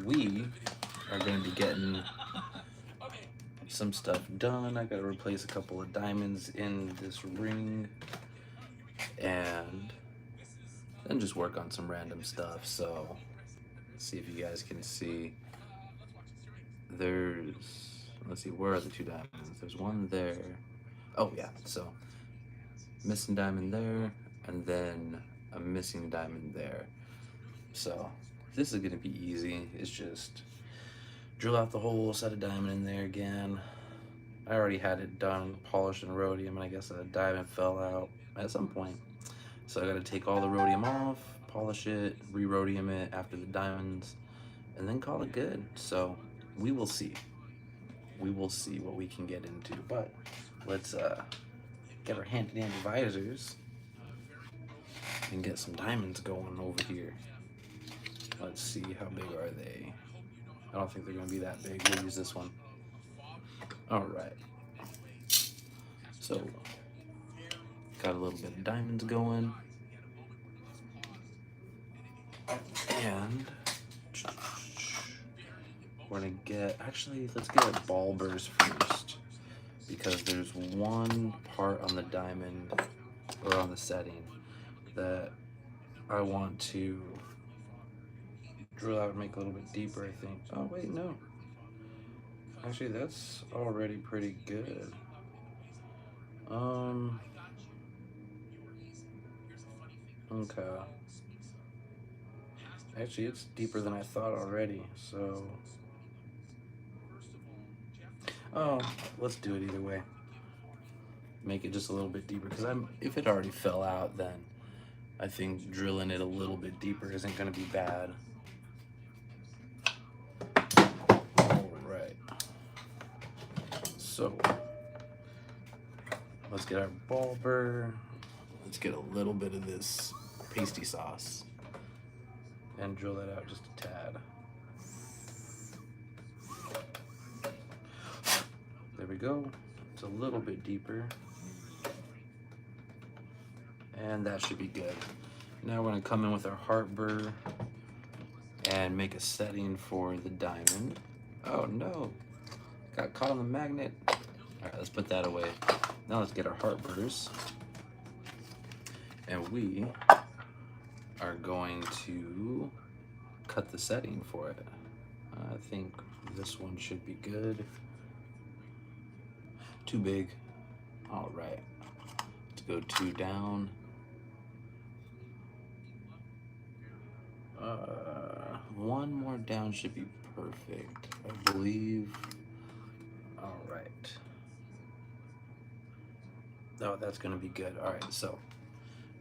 we are going to be getting some stuff done. I got to replace a couple of diamonds in this ring and then just work on some random stuff. So see if you guys can see. Let's see, where are the two diamonds? There's one there. Oh yeah, so missing diamond there, and then a missing diamond there. So this is gonna be easy. It's just drill out the hole, set a diamond in there again. I already had it done, polished and rhodium, and I guess a diamond fell out at some point. So I gotta take all the rhodium off, polish it, re-rhodium it after the diamonds, and then call it good. So we will see. We will see what we can get into, but let's get our handy dandy visors and get some diamonds going over here. Let's see, how big are they? I don't think they're gonna be that big. We'll use this one. All right. So got a little bit of diamonds going, and we're gonna get, actually, let's get our bulbers first, because there's one part on the diamond, or on the setting, that I want to drill out and make a little bit deeper, I think. Oh wait, no. Actually, that's already pretty good. Okay. Actually, it's deeper than I thought already, so... Oh, let's do it either way. Make it just a little bit deeper, because if it already fell out, then I think drilling it a little bit deeper isn't going to be bad. Alright. So, let's get our bulber. Let's get a little bit of this pasty sauce and drill that out just a tad. There we go. It's a little bit deeper. And that should be good. Now we're gonna come in with our heart burr and make a setting for the diamond. Oh no, got caught on the magnet. All right, let's put that away. Now let's get our heart burrs. And we are going to cut the setting for it. I think this one should be good. Too big. All right, let's go 2 down. One more down should be perfect, I believe. All right. Oh, that's gonna be good. All right, so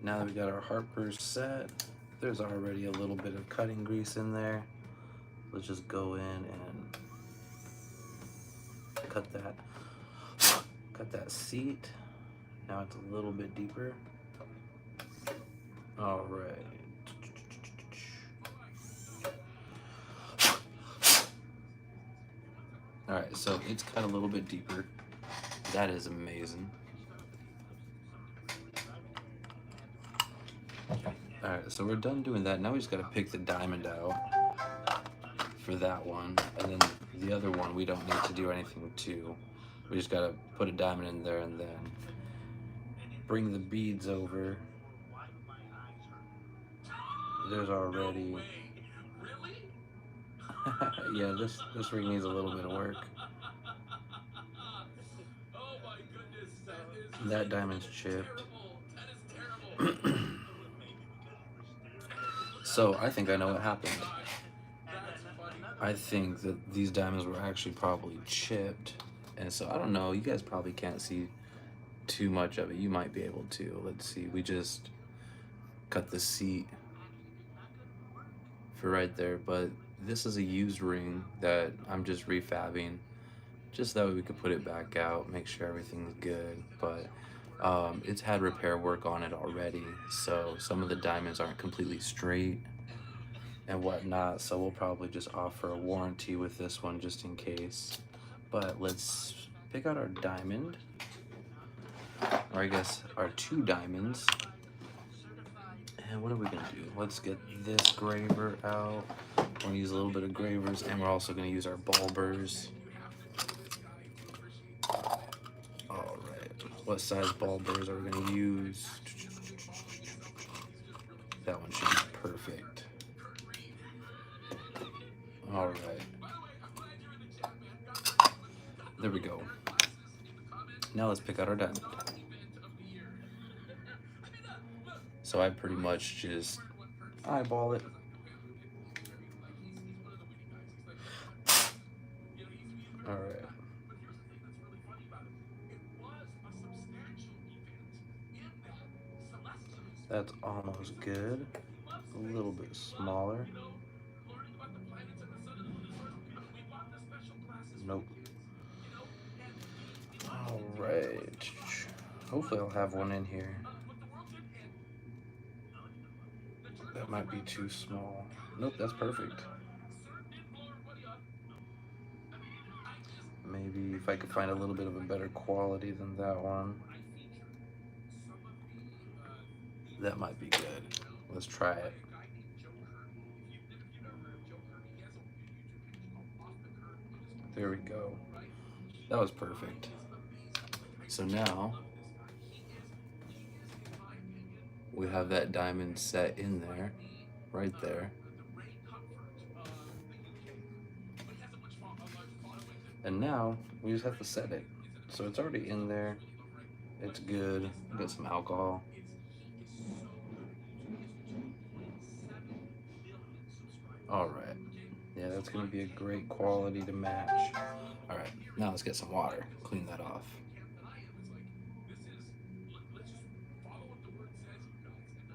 now that we got our heart burrs set, there's already a little bit of cutting grease in there. Let's just go in and cut that seat. Now it's a little bit deeper. All right. All right, so it's cut a little bit deeper. That is amazing. All right, so we're done doing that. Now we just gotta pick the diamond out for that one. And then the other one, we don't need to do anything to. We just gotta put a diamond in there and then bring the beads over. There's already... yeah, this ring needs a little bit of work. That diamond's chipped. So I think I know what happened. I think that these diamonds were actually probably chipped. And so I don't know, you guys probably can't see too much of it. You might be able to. Let's see, we just cut the seat for right there, but this is a used ring that I'm just refabbing, just that way we could put it back out, make sure everything's good. But it's had repair work on it already, so some of the diamonds aren't completely straight and whatnot, so we'll probably just offer a warranty with this one just in case. But let's pick out our diamond, or I guess our 2 diamonds. And what are we gonna do? Let's get this graver out. We're gonna use a little bit of gravers, and we're also gonna use our ball burrs. All right, what size ball burrs are we gonna use? That one should be perfect. All right, there we go. Now let's pick out our diamond. So I pretty much just eyeball it. All right. That's almost good. A little bit smaller. Nope. All right. Hopefully I'll have one in here. That might be too small. Nope, that's perfect. Maybe if I could find a little bit of a better quality than that one. That might be good. Let's try it. There we go. That was perfect. So now we have that diamond set in there, right there. And now we just have to set it. So it's already in there. It's good. Get some alcohol. All right. Yeah, that's gonna be a great quality to match. All right, now let's get some water. Clean that off.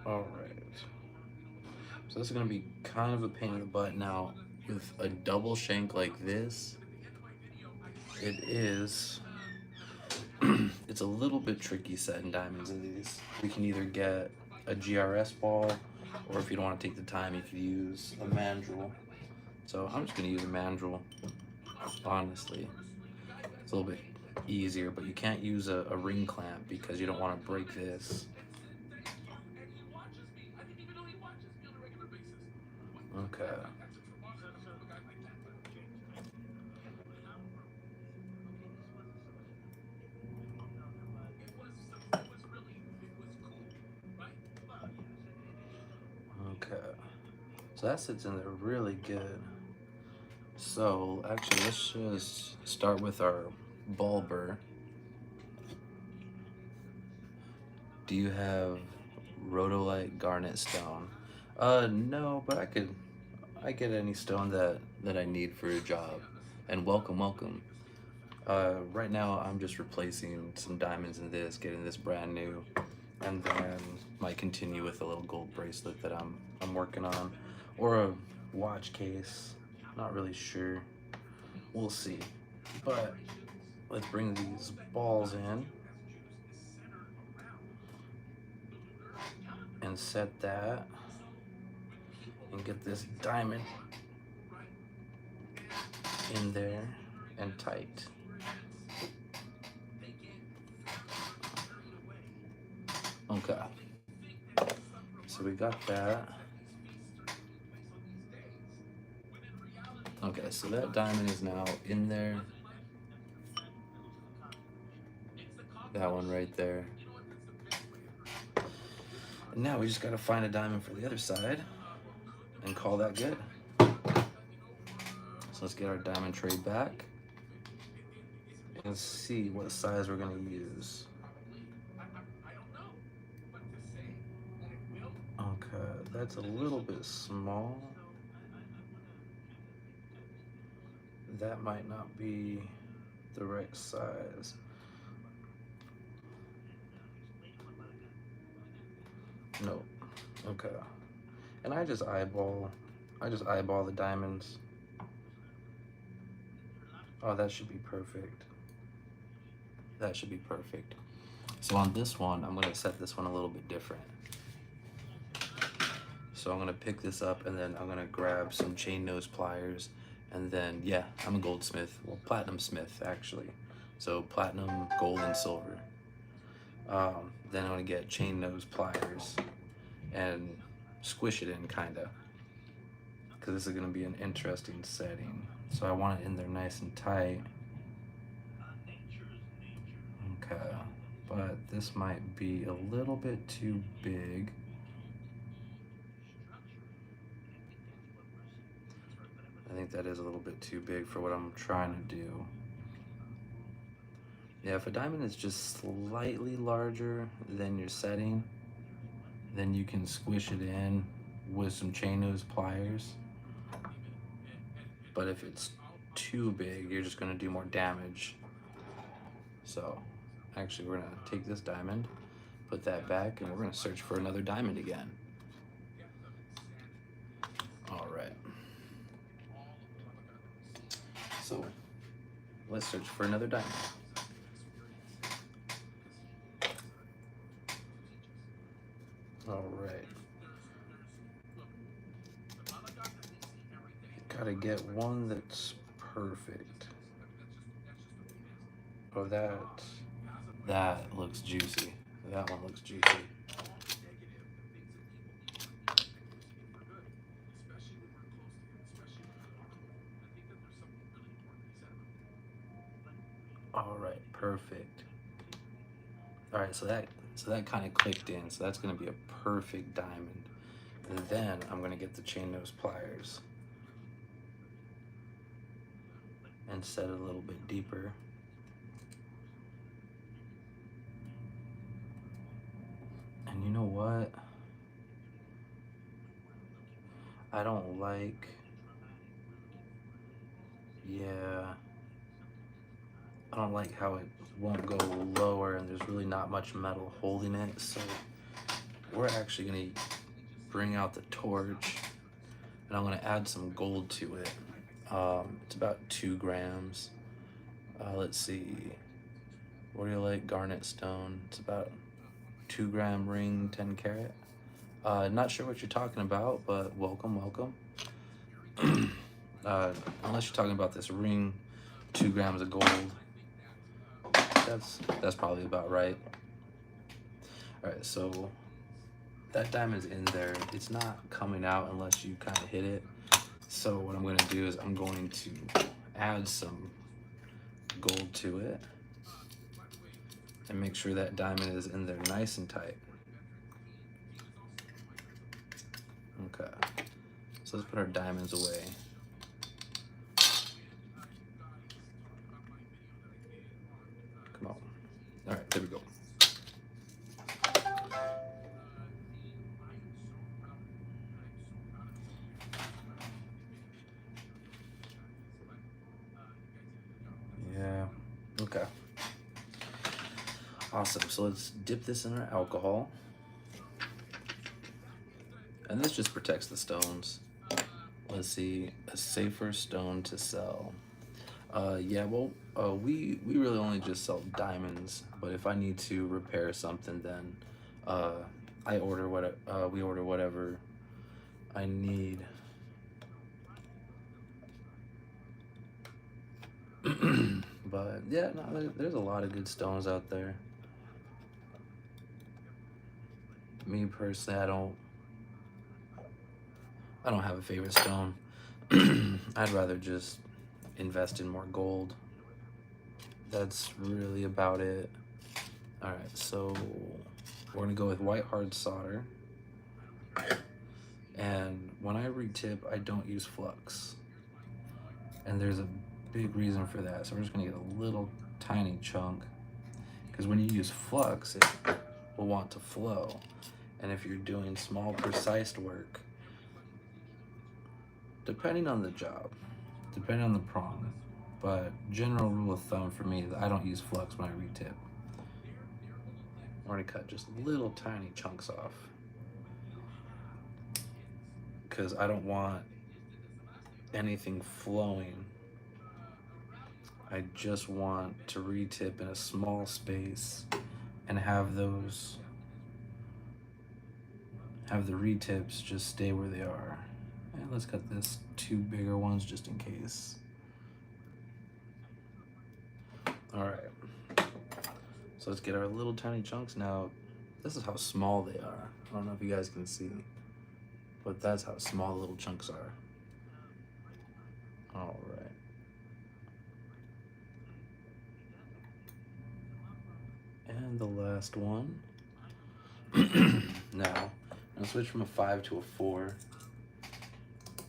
All right. So this is gonna be kind of a pain in the butt now. With a double shank like this, it is, it's a little bit tricky setting diamonds in these. We can either get a GRS ball, or if you don't want to take the time, you can use a mandrel. So I'm just gonna use a mandrel, honestly. It's a little bit easier, but you can't use a ring clamp because you don't want to break this. Okay. Okay. So that sits in there really good. So actually, let's just start with our ball burr. Do you have rhodolite garnet stone? No, but I get any stone that I need for a job. And welcome. Right now I'm just replacing some diamonds in this, getting this brand new, and then might continue with a little gold bracelet that I'm working on, or a watch case. Not really sure. We'll see. But let's bring these balls in and set that and get this diamond in there and tight. Okay. So we got that. Okay, so that diamond is now in there. That one right there. And now we just gotta find a diamond for the other side and call that good. So let's get our diamond tray back and see what size we're gonna use. Okay, that's a little bit small. That might not be the right size. No. Okay. And I just eyeball the diamonds. Oh, that should be perfect. That should be perfect. So on this one, I'm gonna set this one a little bit different. So I'm gonna pick this up and then I'm gonna grab some chain nose pliers, and then, yeah, I'm a goldsmith, well, platinum smith actually. So platinum, gold, and silver. Then I'm gonna get chain nose pliers and squish it in kinda, because this is going to be an interesting setting. So I want it in there nice and tight. Okay, but this might be a little bit too big. I think that is a little bit too big for what I'm trying to do. Yeah, if a diamond is just slightly larger than your setting, then you can squish it in with some chain nose pliers. But if it's too big, you're just gonna do more damage. So actually we're gonna take this diamond, put that back, and we're gonna search for another diamond again. All right. So let's search for another diamond. All right. Gotta get one that's perfect. Oh, that looks juicy. That one looks juicy. All right, perfect. All right, so that kind of clicked in. So that's gonna be a perfect diamond. And then I'm gonna get the chain nose pliers and set it a little bit deeper. And you know what? I don't like, yeah, I don't like how it won't go lower and there's really not much metal holding it. So we're actually gonna bring out the torch and I'm gonna add some gold to it. It's about 2 grams. Let's see, what do you like? Garnet stone. It's about 2 gram ring, 10 carat. Not sure what you're talking about, but welcome. Unless you're talking about this ring, 2 grams of gold. That's probably about right. All right, so that diamond's in there. It's not coming out unless you kind of hit it. So what I'm going to do is I'm going to add some gold to it and make sure that diamond is in there nice and tight. Okay, so let's put our diamonds away. Come on. All right, there we go. Yeah, okay. Awesome, so let's dip this in our alcohol. And this just protects the stones. Let's see, a safer stone to sell. Yeah, well, we really only just sell diamonds, but if I need to repair something, then we order whatever I need. But yeah, no, there's a lot of good stones out there. Me personally, I don't have a favorite stone. I'd rather just invest in more gold. That's really about it. All right, so we're gonna go with white hard solder. And when I retip, I don't use flux. And there's a big reason for that. So we're just gonna get a little tiny chunk, because when you use flux, it will want to flow. And if you're doing small, precise work, depending on the job, depending on the prong, but general rule of thumb for me is I don't use flux when I retip. I'm gonna cut just little tiny chunks off because I don't want anything flowing. I just want to retip in a small space and have the retips just stay where they are. And let's cut this 2 bigger ones just in case. All right, so let's get our little tiny chunks. Now, this is how small they are. I don't know if you guys can see, but that's how small the little chunks are. All right. And the last one. Now, I'm gonna switch from a 5 to a 4.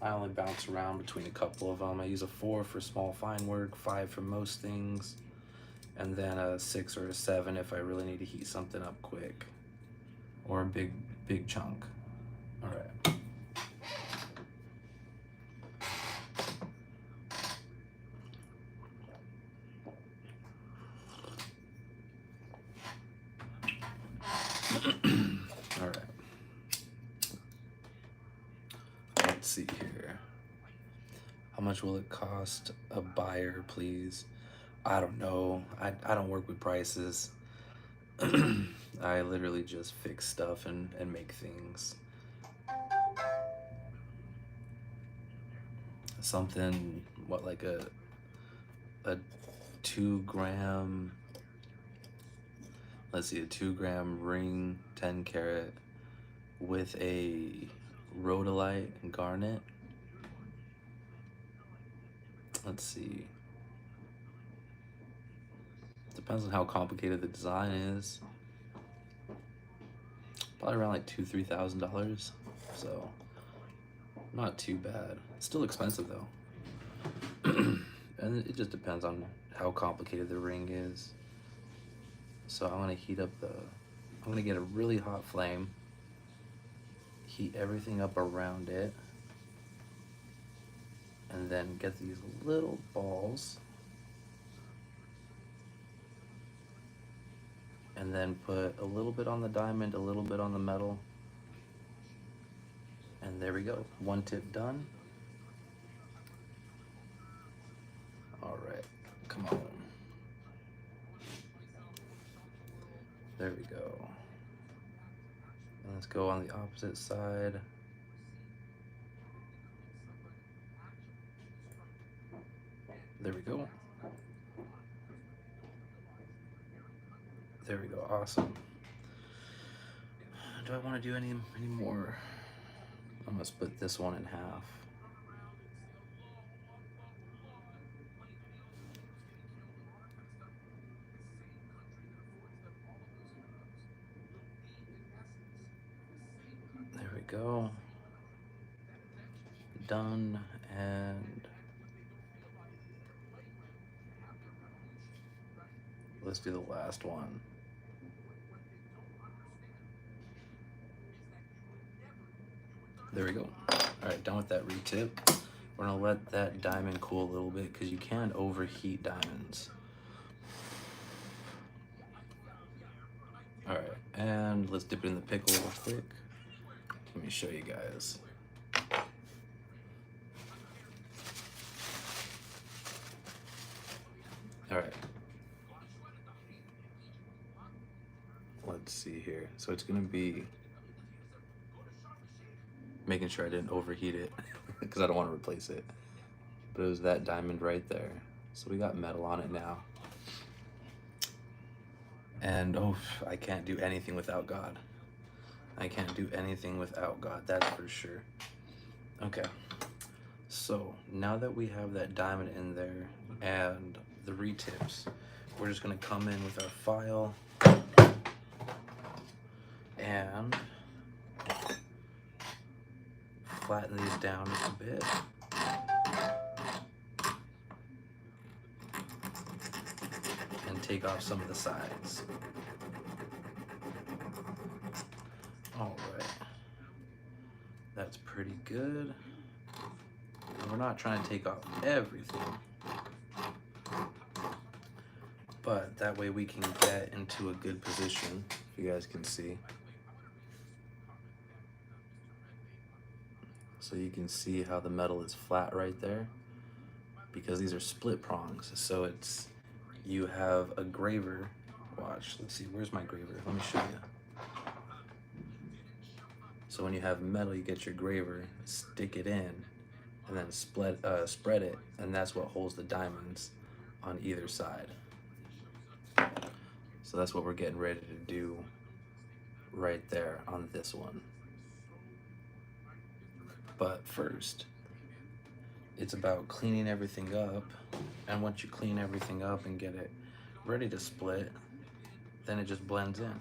I only bounce around between a couple of them. I use a 4 for small fine work, 5 for most things, and then a 6 or a 7 if I really need to heat something up quick, or a big chunk. All right. All right. Let's see here. How much will it cost a buyer, please? I don't know. I don't work with prices. I literally just fix stuff and make things. Something, what, like a 2 gram, let's see, a 2 gram ring, 10 carat with a rhodolite and garnet. Let's see. Depends on how complicated the design is. Probably around like $2,000-3,000. So not too bad. It's still expensive though. And it just depends on how complicated the ring is. So I'm gonna heat up I'm gonna get a really hot flame, heat everything up around it, and then get these little balls, and then put a little bit on the diamond, a little bit on the metal, and there we go. One tip done. All right, come on. There we go. And let's go on the opposite side. There we go. There we go, awesome. Do I want to do any more? I'm gonna split this one in half. There we go. Done, and let's do the last one. There we go. All right, done with that retip. We're gonna let that diamond cool a little bit because you can overheat diamonds. All right, and let's dip it in the pickle real quick. Let me show you guys. All right. Let's see here. So it's gonna be making sure I didn't overheat it because I don't want to replace it. But it was that diamond right there. So we got metal on it now. And oh, I can't do anything without God. I can't do anything without God, that's for sure. Okay, so now that we have that diamond in there and the retips, we're just gonna come in with our file and flatten these down just a bit. And take off some of the sides. All right, that's pretty good. And we're not trying to take off everything, but that way we can get into a good position, if you guys can see. So you can see how the metal is flat right there because these are split prongs. So it's, you have a graver. Watch, let's see, where's my graver? Let me show you. So when you have metal, you get your graver, stick it in, and then spread it, and that's what holds the diamonds on either side. So that's what we're getting ready to do right there on this one. But first, it's about cleaning everything up, and once you clean everything up and get it ready to split, then it just blends in.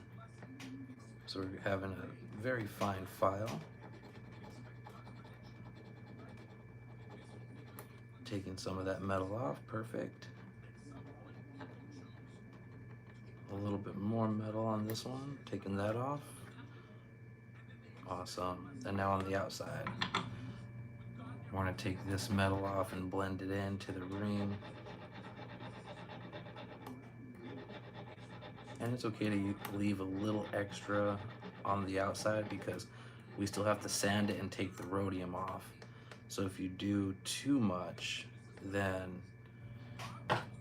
So we're having a very fine file. Taking some of that metal off, perfect. A little bit more metal on this one, taking that off. Awesome. And now on the outside, we're gonna take this metal off and blend it into the ring. And it's okay to leave a little extra on the outside because we still have to sand it and take the rhodium off. So if you do too much, then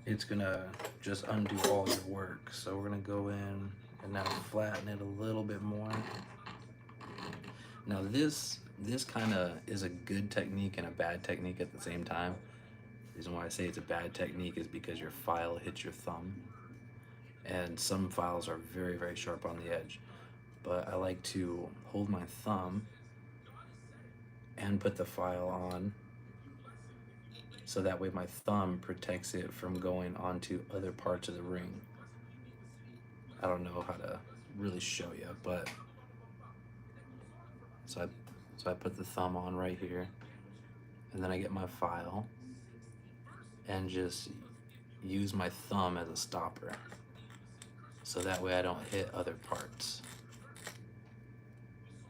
it's gonna just undo all your work. So we're gonna go in and now flatten it a little bit more. Now this kind of is a good technique and a bad technique at the same time. The reason why I say it's a bad technique is because your file hits your thumb, and some files are very, very sharp on the edge. But I like to hold my thumb and put the file on, so that way my thumb protects it from going onto other parts of the ring. I don't know how to really show you, but so I put the thumb on right here, and then I get my file and just use my thumb as a stopper, so that way I don't hit other parts.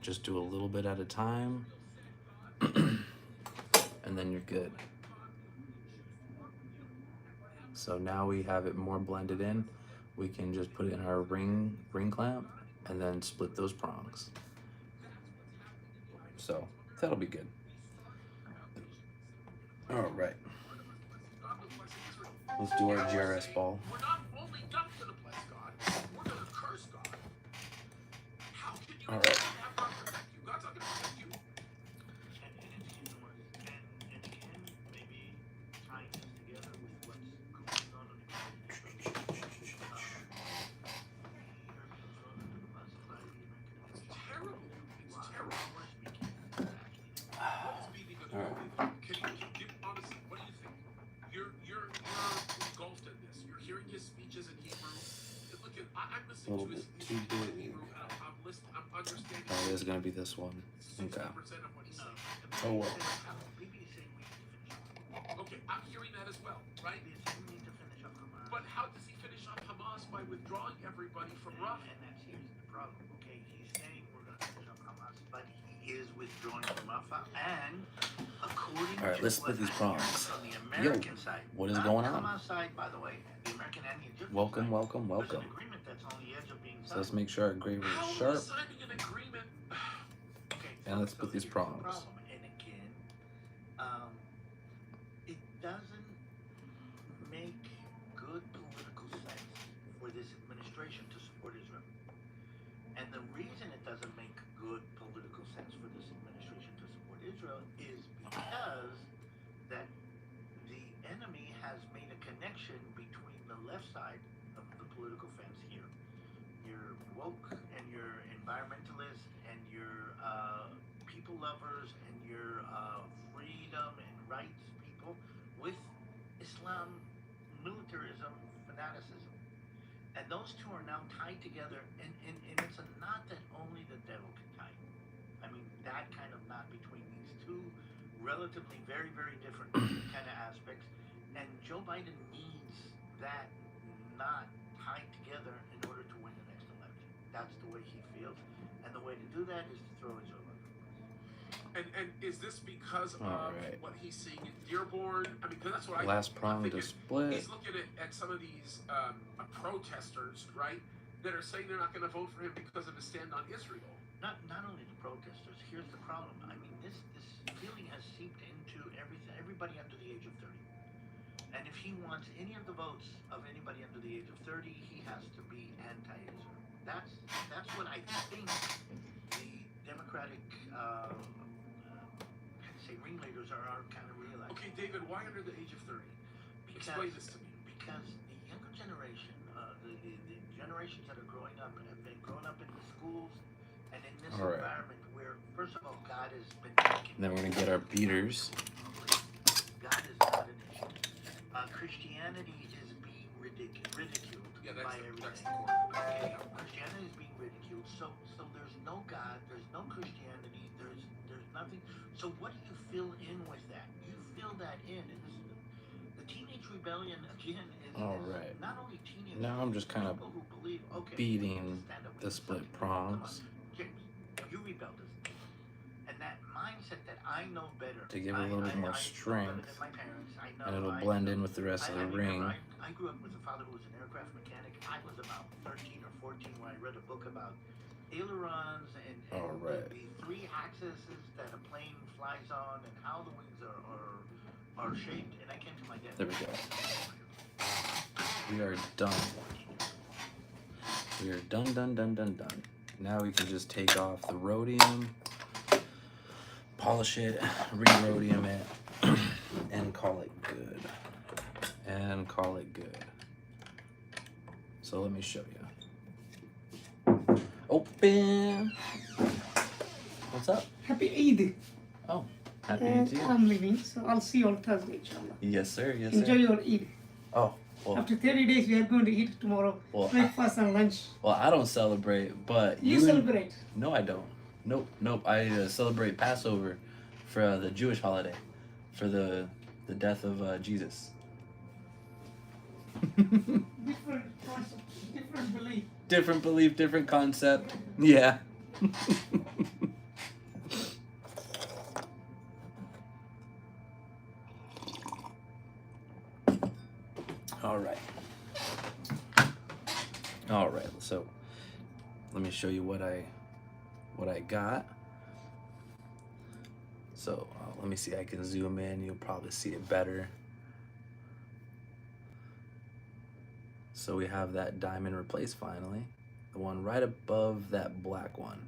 Just do a little bit at a time, and then you're good. So now we have it more blended in. We can just put it in our ring clamp and then split those prongs. So that'll be good. All right. Let's do our GRS ball. All right. A little bit too big. Oh, it is gonna be this one. Okay. Oh well. Okay, I'm hearing that as well, right? But how does he finish up Hamas by withdrawing everybody from Rafah? And that's here's the problem. Okay, he's saying we're going to finish up Hamas, but he is withdrawing from Rafah, and according All right, to let's split these prongs. on the American side, what is not going the on? Hamas side, by the way, the American and the Egyptian Welcome, side, welcome, there's welcome. an agreement that's on the edge of being So signed. let's make sure our engraver How is are we sharp. signing an agreement? Okay, And let's put these here's the prongs. problem. And again, it doesn't make good political sense for this administration to support Israel. And the reason it doesn't make good political sense for this administration to support Israel is because that the enemy has made a connection between the left side of the political fence here, your woke and your environmentalists and your people lovers and your freedom and rights people, with Islam militarism fanaticism. And those two are now tied together, and it's a knot that only the devil can tie. I mean, that kind of knot between these two relatively very, very different kind of aspects. And Joe Biden needs that knot tied together in order to win the next election. That's the way he feels. And the way to do that is to throw Israel under the bus. And is this because of Alright. what he's seeing in Dearborn? I mean, because that's what Last I'm prong to thinking. split. He's looking at some of these protesters, right, that are saying they're not going to vote for him because of his stand on Israel. Not only the protesters. Here's the problem. I mean, this feeling has seeped into everybody under the age of 30. And if he wants any of the votes of anybody under the age of 30, he has to be anti-Israel. That's what I think the Democratic ringleaders are kind of realizing. Okay, David, why under the age of 30? Explain this to me. Because the younger generation, the generations that are growing up have been growing up in the schools and in this All right. environment where, first of all, God has been And then we're gonna get our beaters. God is not an issue. Christianity is being ridiculed Yeah, by that's everything. the core. Okay, Christianity is being ridiculed. So there's no God, there's no Christianity, there's nothing. So what do you fill in with that? You fill that in, and this is the teenage rebellion again is All right. not only teenagers. Now I'm just kind of people who believe, okay, beating stand up the and split fucking come on, prongs James, you rebelled this. And that mindset that I know better. to give it a little bit more I know better strength, than my parents. I know, and it'll blend in with the rest of the ring. I grew up with a father who was an aircraft mechanic. I was about 13 or 14 when I read a book about ailerons and All right. the three axes that a plane flies on and how the wings are shaped. And I came to my dad. There we go. We are done. We are done. Now we can just take off the rhodium, polish it, re-rhodium it, and call it good. So let me show you. Open. What's up? Happy Eid. Oh, happy And to you. I'm leaving, so I'll see you on Thursday, inshallah. Yes, sir. Yes, Enjoy sir. your Eid. Oh, well, After 30 days, we are going to eat tomorrow. Well, Breakfast and lunch. I don't celebrate, but You and- celebrate. No, I don't. Nope. I celebrate Passover for the Jewish holiday, for the death of Jesus. Different concept, different belief. Different belief, different concept. Yeah. All right. So let me show you what I got. So let me see. I can zoom in. You'll probably see it better. So we have that diamond replaced finally, the one right above that black one.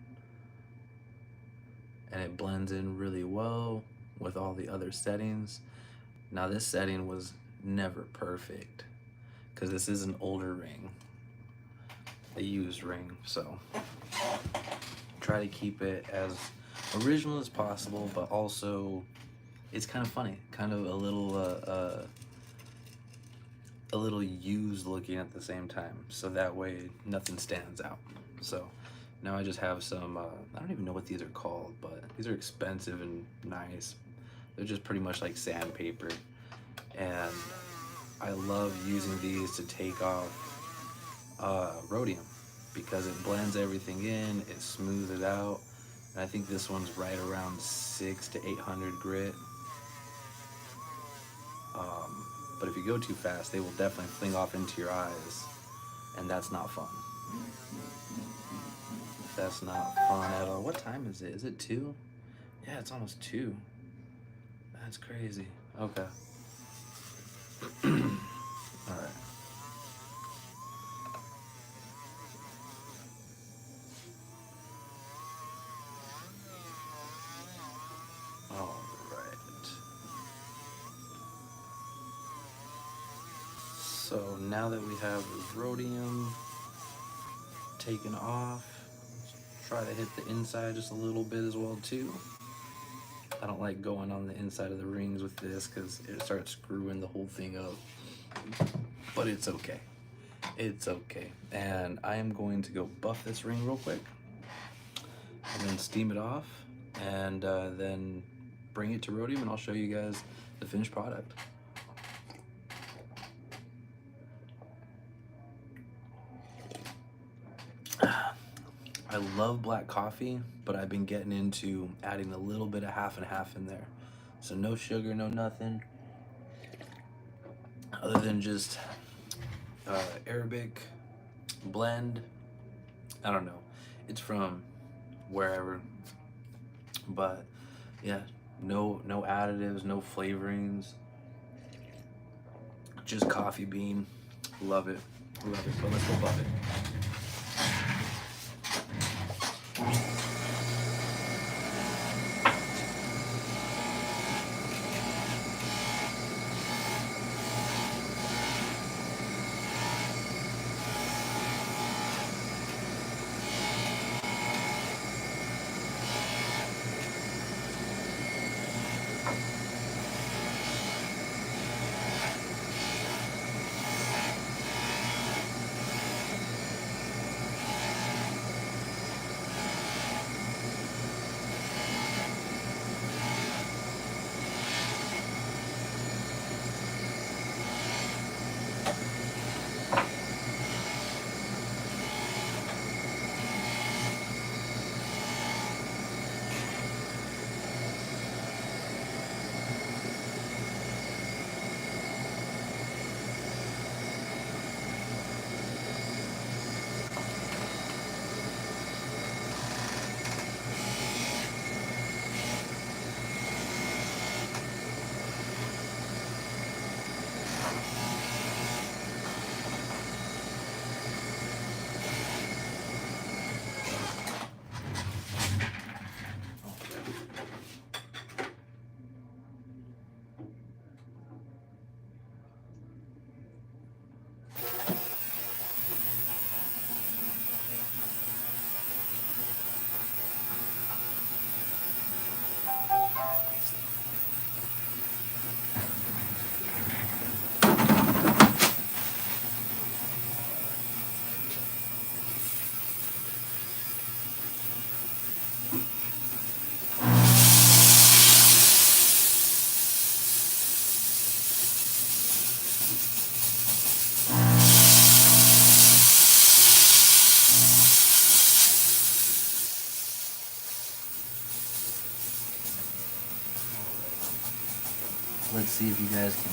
And it blends in really well with all the other settings. Now this setting was never perfect because this is an older ring, a used ring. So try to keep it as original as possible, but also it's kind of funny, kind of a little used looking at the same time, so that way nothing stands out. So now I just have some I don't even know what these are called, but these are expensive and nice. They're just pretty much like sandpaper, and I love using these to take off rhodium because it blends everything in, it smooths it out, and I think this one's right around 600 to 800 grit. But if you go too fast, they will definitely fling off into your eyes, and that's not fun. That's not fun at all. What time is it? Is it 2? Yeah, it's almost 2. That's crazy. Okay. All right. All right. So now that we have the rhodium taken off, try to hit the inside just a little bit as well too. I don't like going on the inside of the rings with this because it starts screwing the whole thing up, but it's okay. It's okay. And I am going to go buff this ring real quick and then steam it off, and then bring it to rhodium, and I'll show you guys the finished product. I love black coffee, but I've been getting into adding a little bit of half and half in there. So no sugar, no nothing, other than just Arabic blend. I don't know. It's from wherever, but yeah, no additives, no flavorings, just coffee bean. Love it. But let's go buff it. Let's see if you guys can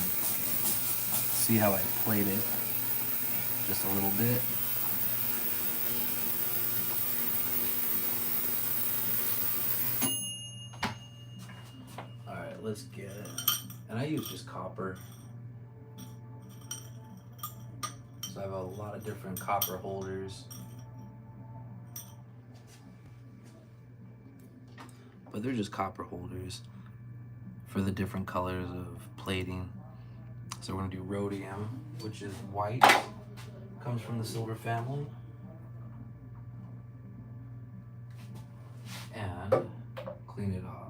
see how I played it just a little bit. Alright, let's get it. And I use just copper. So I have a lot of different copper holders. But they're just copper holders for the different colors of plating. So we're gonna do rhodium, which is white, comes from the silver family. And clean it off.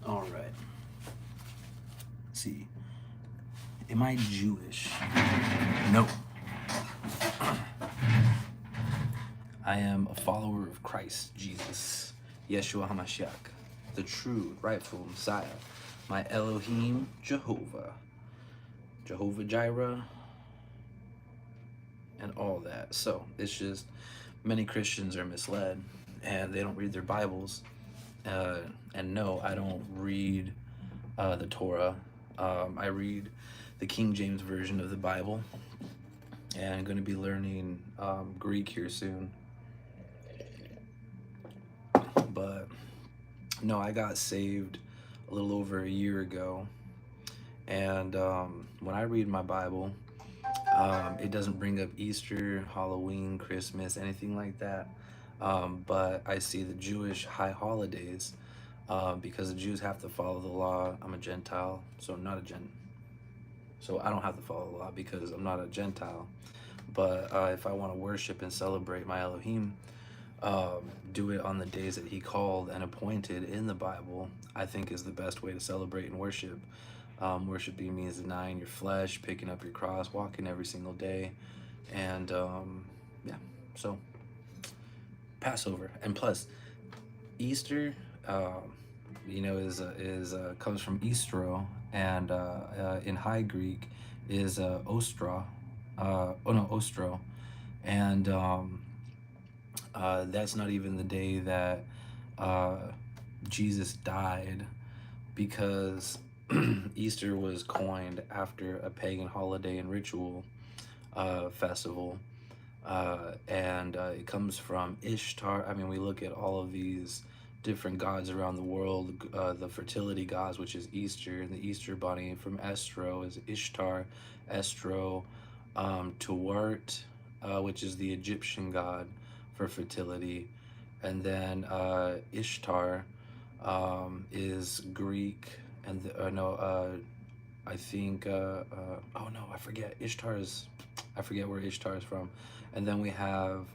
All right. Let's see. Am I Jewish? No. I am a follower of Christ Jesus, Yeshua HaMashiach, the true, rightful Messiah, my Elohim, Jehovah, Jehovah Jireh, and all that. So it's just many Christians are misled and they don't read their Bibles. And no, I don't read the Torah. I read the King James Version of the Bible, and I'm going to be learning Greek here soon. But no, I got saved a little over a year ago, and when I read my Bible, it doesn't bring up Easter, Halloween, Christmas, anything like that. But I see the Jewish high holidays because the Jews have to follow the law. I'm a Gentile, so I'm not a So I don't have to follow the law because I'm not a Gentile. But if I want to worship and celebrate my Elohim, do it on the days that he called and appointed in the Bible, I think is the best way to celebrate and worship. Worshiping means denying your flesh, picking up your cross, walking every single day. And yeah, so Passover. And plus, Easter, you know, is comes from Eastro, and in High Greek is Ostra. Ostro, and that's not even the day that Jesus died, because Easter was coined after a pagan holiday and ritual festival, and it comes from Ishtar. I mean, we look at all of these different gods around the world, the fertility gods, which is Easter, and the Easter bunny from Estro is Ishtar, Estro, Tuwart, which is the Egyptian god for fertility, and then Ishtar is Greek, and I think oh no, I forget. I forget where Ishtar is from, and then we have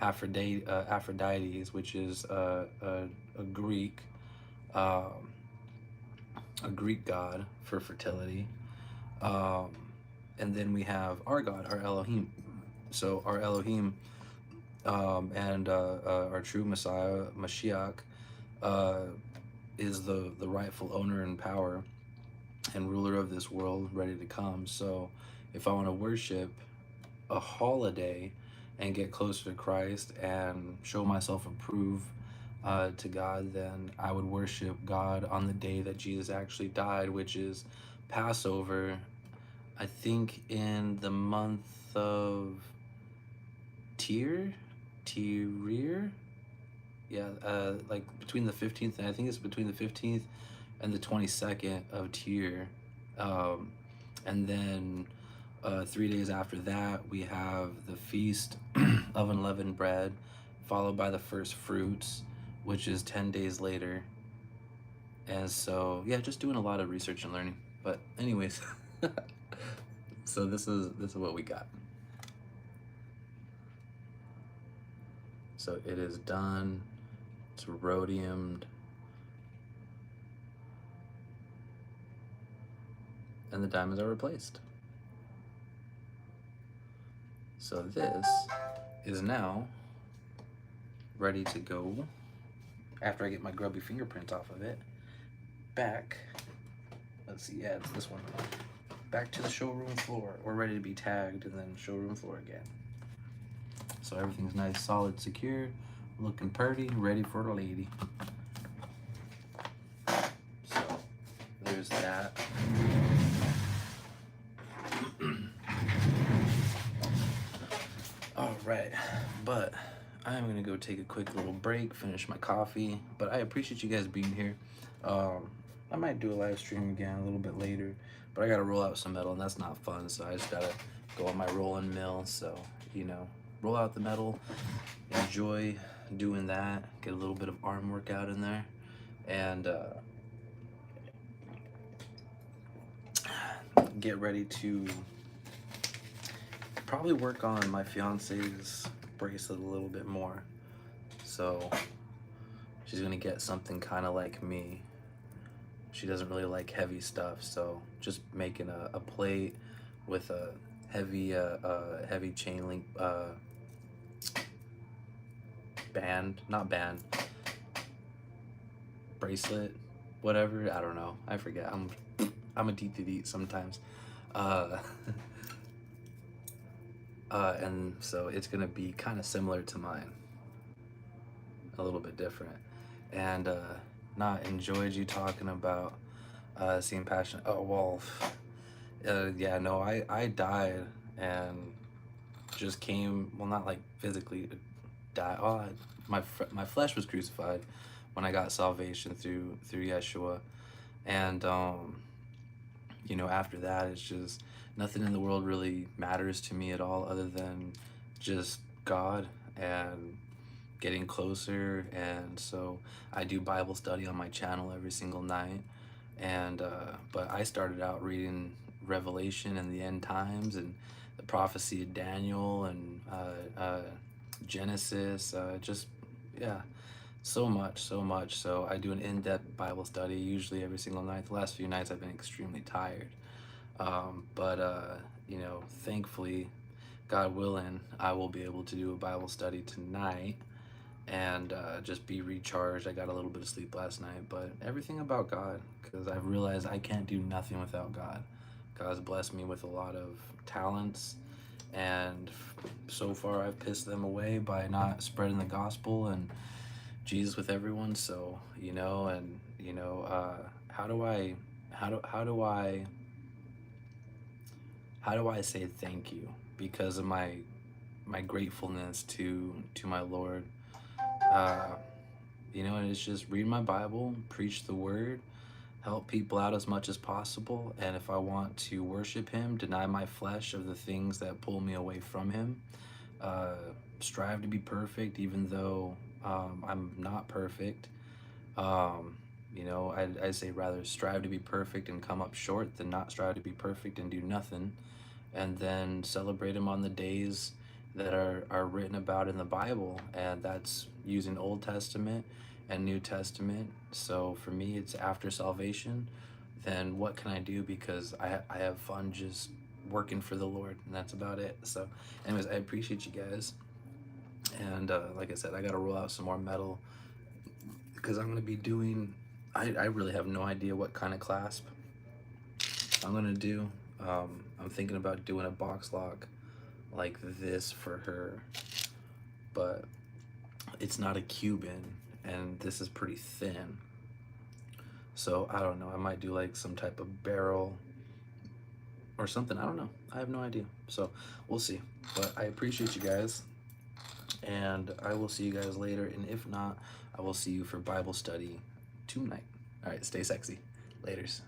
Aphrodite, which is a Greek god for fertility, and then we have our God, our Elohim. So our Elohim, and our true Messiah, Mashiach, is the rightful owner and power and ruler of this world, ready to come. So if I want to worship a holiday and get closer to Christ and show myself approved to God, then I would worship God on the day that Jesus actually died, which is Passover. I think in the month of Tirir, yeah, like between the 15th, and I think it's between the 15th and the 22nd of Tir. And then 3 days after that, we have the Feast of Unleavened Bread, followed by the First Fruits, which is 10 days later. And so, yeah, just doing a lot of research and learning. But anyways, so this is what we got. So it is done. It's rhodiumed. And the diamonds are replaced. So this is now ready to go, after I get my grubby fingerprint off of it, back, let's see, yeah, it's this one, back to the showroom floor. We're ready to be tagged and then showroom floor again. So everything's nice, solid, secure, looking pretty, ready for the lady. So there's that. All right, but I'm gonna go take a quick little break, finish my coffee, but I appreciate you guys being here. I might do a live stream again a little bit later, but I gotta roll out some metal and that's not fun, so I just gotta go on my rolling mill. So, you know, roll out the metal, enjoy doing that, get a little bit of arm workout in there, and get ready to probably work on my fiance's bracelet a little bit more. So she's gonna get something kind of like me. She doesn't really like heavy stuff, so just making a plate with a heavy heavy chain link bracelet, whatever, I don't know, I forget. I'm a deep sometimes. And so it's gonna be kind of similar to mine, a little bit different. And not enjoyed you talking about seeing passion. Oh well, yeah, no, I died and just came, well, not like physically die. Oh, my flesh was crucified when I got salvation through Yeshua, and you know, after that, it's just nothing in the world really matters to me at all, other than just God and getting closer. And so I do Bible study on my channel every single night, and but I started out reading Revelation and the end times and the prophecy of Daniel and Genesis, just, yeah, so much. So I do an in-depth Bible study usually every single night. The last few nights I've been extremely tired, but you know, thankfully, God willing, I will be able to do a Bible study tonight and just be recharged. I got a little bit of sleep last night, but everything about God, because I've realized I can't do nothing without God. God's blessed me with a lot of talents, and so far I've pissed them away by not spreading the gospel and Jesus with everyone. So, you know, and you know, how do I say thank you because of my gratefulness to my Lord? You know, and it's just read my Bible, preach the word, help people out as much as possible, and if I want to worship him, deny my flesh of the things that pull me away from him, strive to be perfect even though I'm not perfect. You know, I say rather strive to be perfect and come up short than not strive to be perfect and do nothing, and then celebrate him on the days that are written about in the Bible, and that's using Old Testament and New Testament. So for me, it's after salvation, then what can I do? Because I have fun just working for the Lord, and that's about it. So anyways, I appreciate you guys, and like I said, I gotta roll out some more metal because I'm gonna be doing, I really have no idea what kind of clasp I'm gonna do. I'm thinking about doing a box lock like this for her, but it's not a Cuban, and this is pretty thin. So I don't know, I might do like some type of barrel or something. I don't know. I have no idea. So we'll see. But I appreciate you guys, and I will see you guys later. And if not, I will see you for Bible study tonight. All right, stay sexy. Laters.